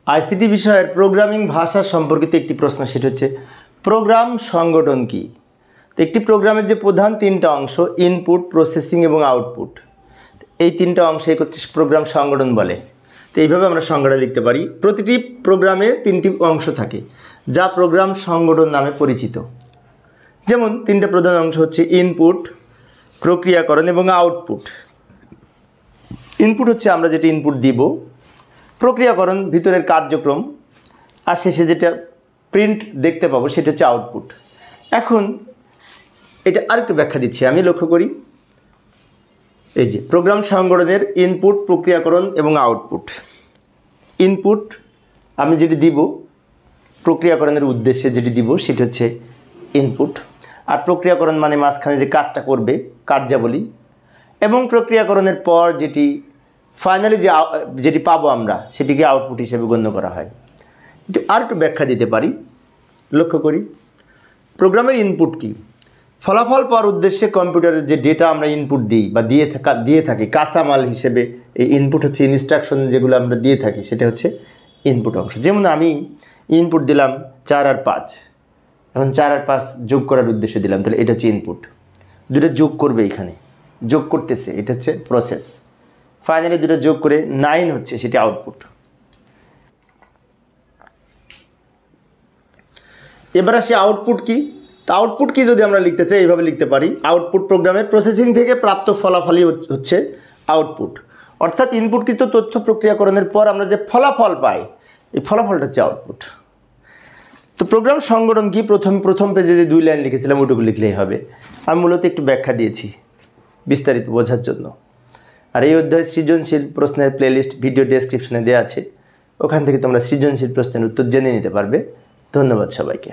ICT বিষয়ের programming ভাষা সম্পর্কিত একটি প্রশ্ন, সেটা হচ্ছে প্রোগ্রাম সংগঠন কি। তো একটি প্রোগ্রামের যে প্রধান তিনটা অংশ, ইনপুট, প্রসেসিং এবং আউটপুট, এই তিনটা অংশে হচ্ছে প্রোগ্রাম সংগঠন বলে। তো এইভাবে আমরা সংজ্ঞাটা লিখতে পারি। প্রতিটি প্রোগ্রামে তিনটি অংশ থাকে যা প্রোগ্রাম সংগঠন নামে পরিচিত। যেমন তিনটা প্রধান অংশ হচ্ছে ইনপুট, প্রক্রিয়াকরণ এবং আউটপুট। ইনপুট হচ্ছে আমরা যেটা ইনপুট দিব, প্রক্রিয়াকরণ ভিতরের কার্যক্রম, আর শেষে যেটা প্রিন্ট দেখতে পাবো সেটা হচ্ছে আউটপুট। এখন এটা আরেকটু ব্যাখ্যা দিচ্ছি, আমি লক্ষ্য করি এই যে প্রোগ্রাম সংগঠনের ইনপুট, প্রক্রিয়াকরণ এবং আউটপুট। ইনপুট আমি যেটি দিব প্রক্রিয়াকরণের উদ্দেশ্যে যেটি দিব সেটা হচ্ছে ইনপুট, আর প্রক্রিয়াকরণ মানে মাঝখানে যে কাজটা করবে কার্যাবলী, এবং প্রক্রিয়াকরণের পর যেটি ফাইনালি যেটি পাবো আমরা সেটিকে আউটপুট হিসেবে গণ্য করা হয়। আর একটু ব্যাখ্যা দিতে পারি, লক্ষ্য করি প্রোগ্রামের ইনপুট কি। ফলাফল পাওয়ার উদ্দেশ্যে কম্পিউটারের যে ডেটা আমরা ইনপুট দিই বা দিয়ে থাকি কাঁচামাল হিসেবে, এই ইনপুট হচ্ছে ইনস্ট্রাকশন যেগুলো আমরা দিয়ে থাকি সেটা হচ্ছে ইনপুট অংশ। যেমন আমি ইনপুট দিলাম 4 আর 5, এখন 4 আর 5 যোগ করার উদ্দেশ্যে দিলাম, তাহলে এটা হচ্ছে ইনপুট। দুটো যোগ করবে, এখানে যোগ করতেছে, এটা হচ্ছে প্রসেস। ফাইনালি দুটো যোগ করে 9 হচ্ছে, সেটি আউটপুট। এবার আসি আউটপুট কি। তা আউটপুট কি যদি আমরা লিখতে চাই এইভাবে লিখতে পারি, আউটপুট প্রোগ্রামের প্রসেসিং থেকে প্রাপ্ত ফলাফলই হচ্ছে আউটপুট। অর্থাৎ ইনপুটকৃত তথ্য প্রক্রিয়াকরণের পর আমরা যে ফলাফল পাই, এই ফলাফলটা হচ্ছে আউটপুট। তো প্রোগ্রাম সংগঠন কি, প্রথম পেজে যে 2 লাইন লিখেছিলাম ওটুকু লিখলেই হবে। আমি মূলত একটু ব্যাখ্যা দিয়েছি বিস্তারিত বোঝার জন্য। আর এই অধ্যায় সৃজনশীল প্রশ্নের প্লেলিস্ট ভিডিও ডেসক্রিপশনে দেওয়া আছে, ওখান থেকে তোমরা সৃজনশীল প্রশ্নের উত্তর জেনে নিতে পারবে। ধন্যবাদ সবাইকে।